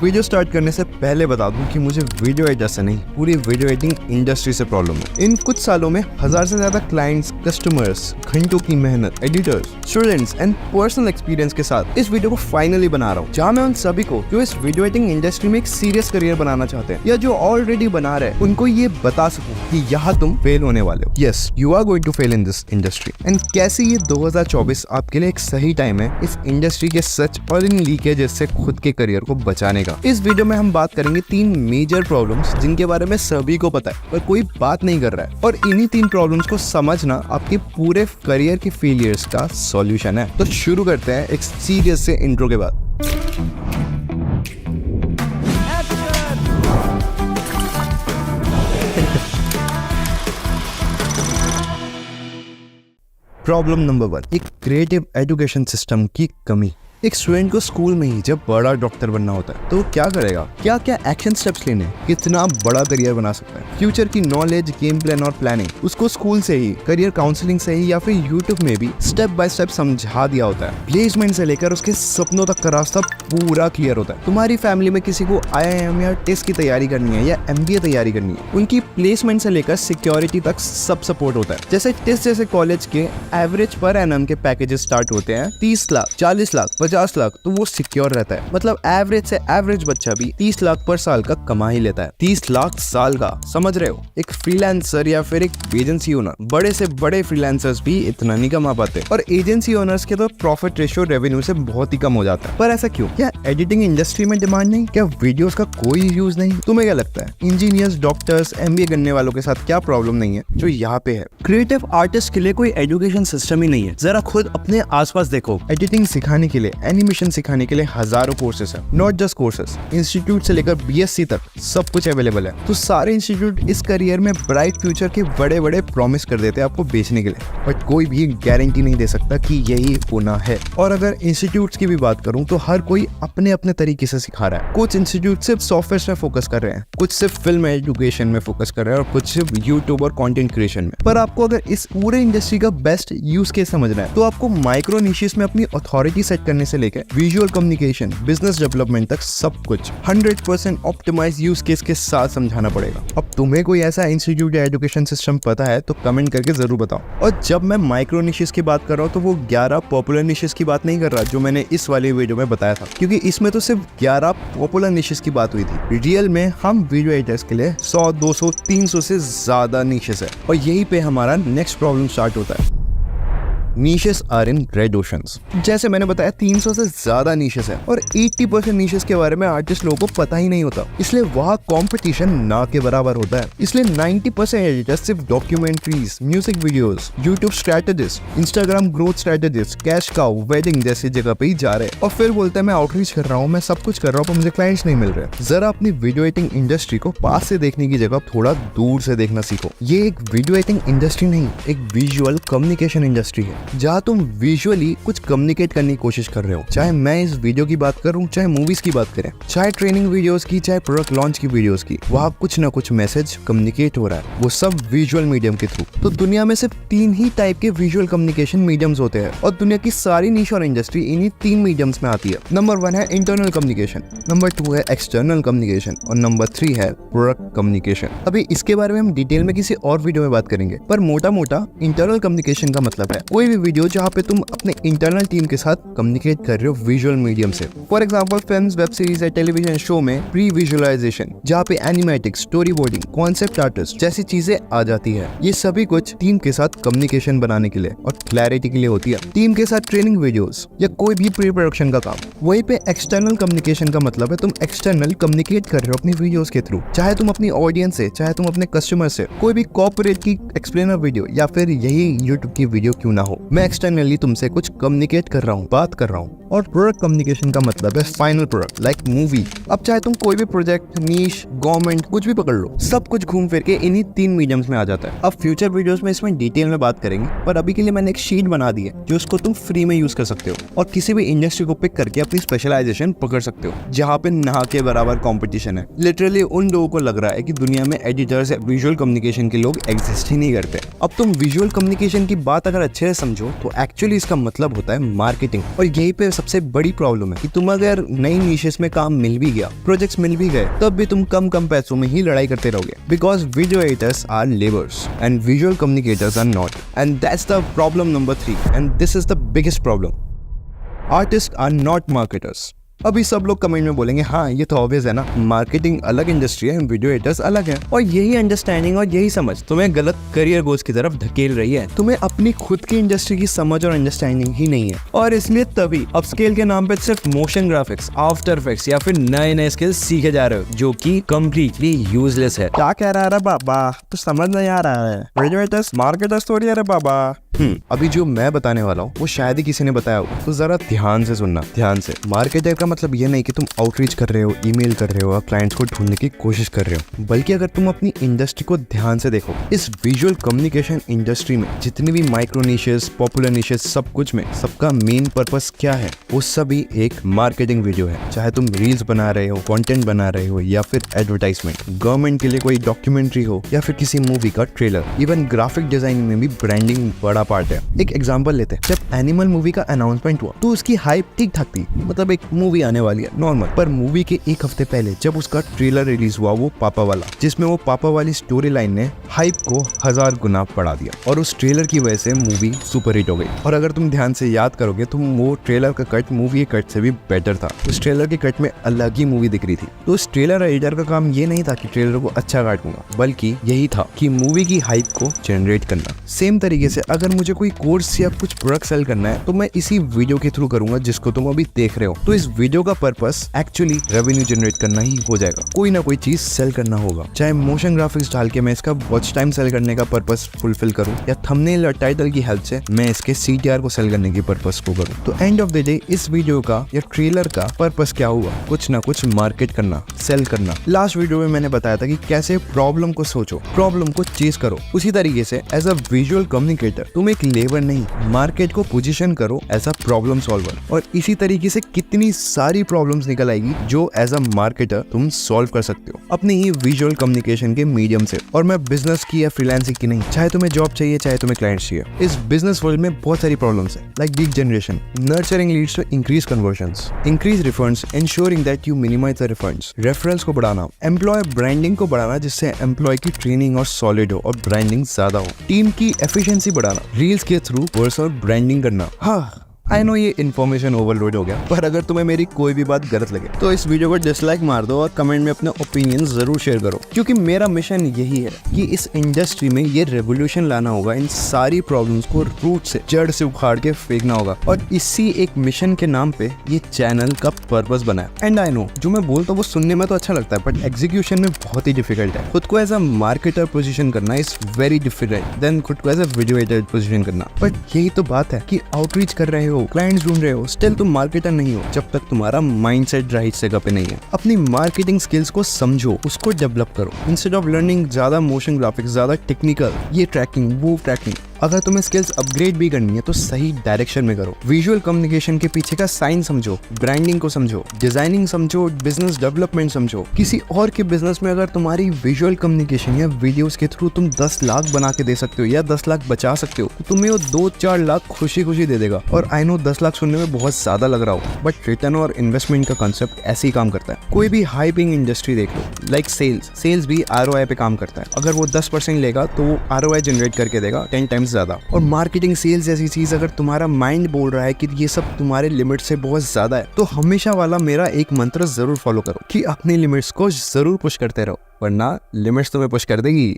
Video start करने से पहले बता दूं कि मुझे वीडियो एडिटर से नहीं, पूरी वीडियो एडिटिंग इंडस्ट्री से प्रॉब्लम है। इन कुछ सालों में 1000 से ज्यादा क्लाइंट्स, कस्टमर्स, घंटों की मेहनत, editors, students and personal experience के साथ इस वीडियो को फाइनली बना रहा हूँ, जहाँ मैं उन सभी को जो इस वीडियो एडिटिंग इंडस्ट्री में एक सीरियस करियर बनाना चाहते हैं या जो ऑलरेडी बना रहे हैं, उनको ये बता सकूं कि यहाँ तुम फेल होने वाले हो। Yes, you are going to fail in this industry and कैसे ये 2024 आपके लिए एक सही टाइम है इस इंडस्ट्री के सच और इन लीकेजेस से खुद के करियर को बचाने का। इस वीडियो में हम बात करेंगे 3 मेजर प्रॉब्लम्स जिनके बारे में सभी को पता है पर कोई बात नहीं कर रहा है, और इन्हीं 3 प्रॉब्लम्स को समझना आपके पूरे करियर के फेलियर्स का सॉल्यूशन है। तो शुरू करते हैं एक सीरियस से इंट्रो के बाद। प्रॉब्लम नंबर 1, एक क्रिएटिव एजुकेशन सिस्टम की कमी। एक स्टूडेंट को स्कूल में ही जब बड़ा डॉक्टर बनना होता है तो क्या करेगा, क्या क्या एक्शन स्टेप्स लेने, कितना बड़ा करियर बना सकता है, फ्यूचर की नॉलेज, गेम प्लान और प्लानिंग उसको स्कूल से ही, करियर काउंसलिंग से ही या फिर यूट्यूब में भी स्टेप बाय स्टेप समझा दिया होता है। प्लेसमेंट से लेकर उसके सपनों तक का रास्ता पूरा क्लियर होता है। तुम्हारी फैमिली में किसी को IIM या टेस्ट की तैयारी करनी है या MBA तैयारी करनी है, उनकी प्लेसमेंट से लेकर सिक्योरिटी तक सब सपोर्ट होता है। जैसे टेस्ट जैसे कॉलेज के एवरेज पर एनम के पैकेजेस स्टार्ट होते हैं 30 लाख, 40 लाख, 50 लाख, तो वो सिक्योर रहता है। मतलब एवरेज से एवरेज बच्चा भी 30 लाख पर साल का कमा ही लेता है। 30 लाख साल का, समझ रहे हो? एक फ्रीलांसर या फिर एक एजेंसी ओनर, बड़े से बड़े फ्रीलांसर्स भी इतना नहीं कमा पाते, और एजेंसी ओनर्स के तो प्रॉफिट रेशियो रेवेन्यू से बहुत ही कम हो जाता है। पर ऐसा क्यों? क्या एडिटिंग इंडस्ट्री में डिमांड नहीं? क्या वीडियोस का कोई यूज नहीं? तुम्हें क्या लगता है इंजीनियर्स, डॉक्टर्स, MBA करने वालों के साथ क्या प्रॉब्लम नहीं है जो यहाँ पे है? क्रिएटिव आर्टिस्ट के लिए कोई एजुकेशन सिस्टम ही नहीं है। जरा खुद अपने आसपास देखो, एडिटिंग सिखाने के लिए, एनिमेशन सिखाने के लिए हजारों कोर्सेस है। नॉट जस्ट कोर्सेस, इंस्टीट्यूट से लेकर BSc तक सब कुछ अवेलेबल है। तो सारे इंस्टीट्यूट इस करियर में ब्राइट फ्यूचर के बड़े बड़े प्रॉमिस कर देते हैं आपको बेचने के लिए, बट कोई भी गारंटी नहीं दे सकता कि यही होना है। और अगर इंस्टीट्यूट्स की भी बात करूं तो हर कोई अपने अपने तरीके से सिखा रहा है। कुछ इंस्टीट्यूट सिर्फ सॉफ्टवेयर में फोकस कर रहे हैं, कुछ सिर्फ फिल्म एजुकेशन में फोकस कर रहे हैं और कुछ सिर्फ यूट्यूब और कंटेंट क्रिएशन में। पर आपको अगर इस पूरे इंडस्ट्री का बेस्ट यूज केस समझना है तो आपको माइक्रो निशेस में अपनी अथॉरिटी सेट करने से लेकर विजुअल कम्युनिकेशन, बिजनेस डेवलपमेंट तक सब कुछ 100% ऑप्टिमाइज यूज केस के साथ समझाना पड़ेगा। अब तुम्हें कोई ऐसा इंस्टीट्यूट या एजुकेशन सिस्टम पता है तो कमेंट करके जरूर बताओ। और जब मैं माइक्रो निशेस की बात कर रहा हूँ तो वो 11 पॉपुलर निशेस की बात नहीं कर रहा जो मैंने इस वाली वीडियो में बताया था, क्योंकि इसमें तो सिर्फ 11 पॉपुलर निशेस की बात हुई थी। रियल में हम वीडियो एडिटर्स के लिए 100, 200, 300 से ज्यादा निशेस है, और यही पे हमारा नेक्स्ट प्रॉब्लम स्टार्ट होता है। Niches are in red oceans. जैसे मैंने बताया 300 से ज्यादा नीशेस है, और 80% नीशेस के बारे में आर्टिस्ट लोगों को पता ही नहीं होता, इसलिए वहाँ कंपटीशन ना के बराबर होता है। इसलिए 90% एडिटर्स सिर्फ documentaries, music videos, YouTube strategist, Instagram growth strategist, cash cow, wedding जैसी जगह पे ही जा रहे हैं, और फिर बोलते हैं मैं आउटरीच कर रहा हूँ, मैं सब कुछ कर रहा हूँ, पर मुझे क्लाइंट्स नहीं मिल रहे। जरा अपनी वीडियो एडिटिंग इंडस्ट्री को पास से देखने की जगह थोड़ा दूर से देखना सीखो। ये एक वीडियो एडिटिंग इंडस्ट्री नहीं, एक विजुअल कम्युनिकेशन इंडस्ट्री है, जहाँ तुम विजुअली कुछ कम्युनिकेट करने की कोशिश कर रहे हो। चाहे मैं इस वीडियो की बात करूं, चाहे मूवीज की बात करें, चाहे ट्रेनिंग वीडियोस की, चाहे प्रोडक्ट लॉन्च की वीडियोस की, वहाँ कुछ ना कुछ मैसेज कम्युनिकेट हो रहा है, वो सब विजुअल मीडियम के थ्रू। तो दुनिया में सिर्फ 3 ही टाइप के विजुअल कम्युनिकेशन मीडियम्स होते हैं, और दुनिया की सारी नीश और इंडस्ट्री इन्हीं 3 मीडियम्स में आती है। नंबर 1 है इंटरनल कम्युनिकेशन, नंबर 2 है एक्सटर्नल कम्युनिकेशन, और नंबर 3 है प्रोडक्ट कम्युनिकेशन। अभी इसके बारे में हम डिटेल में किसी और वीडियो में बात करेंगे, पर मोटा मोटा इंटरनल कम्युनिकेशन का मतलब है कोई भी वीडियो जहाँ पे तुम अपने इंटरनल टीम के साथ कम्युनिकेट कर रहे हो विजुअल मीडियम से। For example films, web series या टेलीविजन शो में प्री विजुअलाइजेशन, जहाँ पे एनिमेटिक्स, स्टोरी बोर्डिंग, कॉन्सेप्ट आर्टिस्ट जैसी चीजें आ जाती है। ये सभी कुछ टीम के साथ कम्युनिकेशन बनाने के लिए और क्लैरिटी के लिए होती है। टीम के साथ ट्रेनिंग वीडियोस या कोई भी प्री प्रोडक्शन का काम। वहीं पे एक्सटर्नल कम्युनिकेशन का मतलब है तुम एक्सटर्नल कम्युनिकेट कर रहे हो अपनी वीडियोस के थ्रू, चाहे तुम अपनी ऑडियंस से, चाहे तुम अपने कस्टमर से, कोई भी कॉर्पोरेट की एक्सप्लेनर वीडियो या फिर यही यूट्यूब की वीडियो क्यों ना हो, मैं एक्सटर्नली तुमसे कुछ कम्युनिकेट कर रहा हूँ, बात कर रहा हूँ। और प्रोडक्ट कम्युनिकेशन का मतलब है फाइनल प्रोडक्ट, लाइक मूवी। अब चाहे तुम कोई भी प्रोजेक्ट, नीश, गवर्नमेंट, कुछ भी पकड़ लो, सब कुछ घूम फिर के इन्हीं 3 मीडियम्स में आ जाता है। अब फ्यूचर वीडियोस में इसमें डिटेल में बात करेंगे, पर अभी के लिए मैंने एक शीट बना दी है जो उसको तुम फ्री में यूज कर सकते हो, और किसी भी इंडस्ट्री को पिक करके अपनी स्पेशलाइजेशन पकड़ सकते हो, जहाँ पे ना के बराबर कॉम्पिटिशन है। लिटरली उन लोगों को लग रहा है कि दुनिया में एडिटर्स या विजुअल कम्युनिकेशन के लोग एग्जिस्ट ही नहीं करते। अब तुम विजुअल कम्युनिकेशन की बात अगर अच्छे से समझो तो एक्चुअली इसका मतलब होता है मार्केटिंग, और यही पे सबसे बड़ी प्रॉब्लम है कि तुम अगर नई निशेस में काम मिल भी गया, प्रोजेक्ट्स मिल भी गए, तब भी तुम कम पैसों में ही लड़ाई करते रहोगे, because video editors are labours and visual communicators are not, and that's the problem number 3 and this is the biggest problem. Artist are not marketers. अभी सब लोग कमेंट में बोलेंगे हाँ ये तो ऑब्वियस है ना, मार्केटिंग अलग इंडस्ट्री है, वीडियो एडिटर्स अलग है। और यही अंडरस्टैंडिंग और यही समझ तुम्हें गलत करियर गोल्स की तरफ धकेल रही है। तुम्हें अपनी खुद की इंडस्ट्री की समझ और अंडरस्टैंडिंग ही नहीं है, और इसलिए तभी अपस्केल के नाम पे सिर्फ मोशन ग्राफिक्स, आफ्टर इफेक्ट्स या फिर नए स्किल्स सीखे जा रहे हो, जो कि कम्प्लीटली यूजलेस है। क्या कह रहा है बाबा, तो समझ नहीं आ रहा है। वीडियो एडिटर्स मार्केटर्स थोड़ी है रे बाबा। अभी जो मैं बताने वाला हूँ वो शायद ही किसी ने बताया हो, तो जरा ध्यान से सुनना, ध्यान से। मार्केटर का मतलब ये नहीं कि तुम आउटरीच कर रहे हो, ईमेल कर रहे हो, क्लाइंट्स को ढूंढने की कोशिश कर रहे हो, बल्कि अगर तुम अपनी इंडस्ट्री को ध्यान से देखो, इस विजुअल कम्युनिकेशन इंडस्ट्री में जितनी भी माइक्रो निशेस, पॉपुलर निशेस, सब कुछ में सबका मेन पर्पस क्या है? वो सभी एक मार्केटिंग वीडियो है। चाहे तुम रील्स बना रहे हो, कंटेंट बना रहे हो, या फिर एडवर्टाइजमेंट, गवर्नमेंट के लिए कोई डॉक्यूमेंट्री हो, या फिर किसी मूवी का ट्रेलर, इवन ग्राफिक डिजाइनिंग में भी ब्रांडिंग बड़ा पार्ट है। एक एग्जांपल लेते हैं, जब एनिमल मूवी का अनाउंसमेंट हुआ तो उसकी हाइप ठीक ठाक थी, मतलब एक मूवी आने वाली है नॉर्मल। पर मूवी के एक हफ्ते पहले जब उसका ट्रेलर रिलीज हुआ, वो पापा वाला, जिसमें वो पापा वाली स्टोरी लाइन ने हाइप को 1000 गुना बढ़ा दिया, और उस ट्रेलर की वजह से मूवी सुपर हिट हो गई। और अगर तुम ध्यान से याद करोगे तो वो ट्रेलर का कट मूवी के कट से भी बेटर था। उस ट्रेलर के कट में अलग ही मूवी दिख रही थी। तो उस ट्रेलर एडिटर का काम ये नहीं था कि ट्रेलर को अच्छा काटूंगा, बल्कि यही था कि मूवी की हाइप को जनरेट करना। सेम तरीके से अगर मुझे कोई कोर्स या कुछ प्रोडक्ट सेल करना है तो मैं इसी वीडियो के थ्रू करूंगा जिसको तुम अभी देख रहे हो। तो इस वीडियो का पर्पस एक्चुअली रेवेन्यू जनरेट करना ही हो जाएगा। कोई ना कोई चीज सेल करना होगा, चाहे मोशन ग्राफिक्स डाल के मैं इसका वॉच टाइम सेल करने का पर्पस फुलफिल करूं, या थंबनेल और टाइटल की हेल्प से मैं इसके CTR को सेल करने की पर्पस को करूं। तो एंड ऑफ द डे इस वीडियो का या ट्रेलर का पर्पस क्या हुआ? कुछ ना कुछ मार्केट करना, सेल करना। लास्ट वीडियो में मैंने बताया था कि कैसे प्रॉब्लम को सोचो, प्रॉब्लम को चेज करो। उसी तरीके से एज अ विजुअल कम्युनिकेटर तुम एक लेबर नहीं, मार्केट को पोजीशन करो एज अ प्रॉब्लम सॉल्वर, और इसी तरीके से कितनी सारी प्रॉब्लम्स निकल आएगी जो एज अ मार्केटर तुम सॉल्व कर सकते हो अपनी ही विजुअल कम्युनिकेशन के मीडियम से। और मैं बिजनेस की या फ्रीलांसिंग की नहीं, चाहे तुम्हें जॉब चाहिए, चाहे तुम्हें क्लाइंट्स चाहिए, इस बिजनेस वर्ल्ड में बहुत सारी प्रॉब्लम्स है, like lead generation, nurturing leads to increase conversions, increase refunds, ensuring that you minimise the refunds, referrals को बढ़ाना, एम्प्लॉय ब्रांडिंग को बढ़ाना जिससे एम्प्लॉय की ट्रेनिंग और सॉलिड हो और ब्रांडिंग ज्यादा हो, टीम की एफिशिएंसी बढ़ाना, रील्स के थ्रू पर्सनल ब्रांडिंग करना। हाँ, आई नो ये इन्फॉर्मेशन ओवरलोड हो गया, पर अगर तुम्हें मेरी कोई भी बात गलत लगे तो इस वीडियो को डिसलाइक मार दो और कमेंट में अपने ओपिनियन जरूर शेयर करो, क्योंकि मेरा मिशन यही है कि इस इंडस्ट्री में ये रेवोल्यूशन लाना होगा। इन सारी प्रॉब्लम्स को रूट से, जड़ से उखाड़ के फेंकना होगा, और इसी एक मिशन के नाम पे ये चैनल का पर्पस बना है। एंड आई नो जो मैं बोलता हूँ वो सुनने में तो अच्छा लगता है, बट एग्जीक्यूशन में बहुत ही डिफिकल्ट है। खुद को एज अ मार्केटर पोजीशन करना इज वेरी डिफिकल्ट देन खुद को as a video editor position करना। बट यही तो बात है कि आउटरीच कर रहे हो, क्लाइंट्स ढूंढ रहे हो, स्टिल तुम मार्केटर नहीं हो जब तक तुम्हारा माइंडसेट राइट जगह पे नहीं है। अपनी मार्केटिंग स्किल्स को समझो, उसको डेवलप करो, इंस्टेड ऑफ लर्निंग ज्यादा मोशन ग्राफिक्स, ज्यादा टेक्निकल, ये ट्रैकिंग, वो ट्रैकिंग। अगर तुम्हें स्किल्स अपग्रेड भी करनी है तो सही डायरेक्शन में करो। विजुअल कम्युनिकेशन के पीछे का साइंस समझो, ब्रांडिंग को समझो, डिजाइनिंग समझो, बिजनेस डेवलपमेंट समझो। किसी और के बिजनेस में अगर तुम्हारी विजुअल कम्युनिकेशन या वीडियोस के थ्रू तुम 10 लाख बना के दे सकते हो या 10 लाख बचा सकते हो, तो तुम्हें वो 2-4 लाख खुशी खुशी दे देगा। और आई नो 10 लाख सुनने में बहुत ज्यादा लग रहा हो, बट रिटर्न और इन्वेस्टमेंट का कंसेप्ट ऐसे ही काम करता है। कोई भी हाई पेइंग इंडस्ट्री देख लो, लाइक सेल्स भी ROI पे काम करता है। अगर वो 10% लेगा तो वो ROI जनरेट करके देगा 10 टाइम्स ज्यादा। और मार्केटिंग, सेल्स जैसी चीज अगर तुम्हारा माइंड बोल रहा है कि ये सब तुम्हारे लिमिट से बहुत ज्यादा है, तो हमेशा वाला मेरा एक मंत्र जरूर फॉलो करो कि अपनी लिमिट्स को जरूर पुश करते रहो, वरना लिमिट्स तुम्हें पुश कर देगी।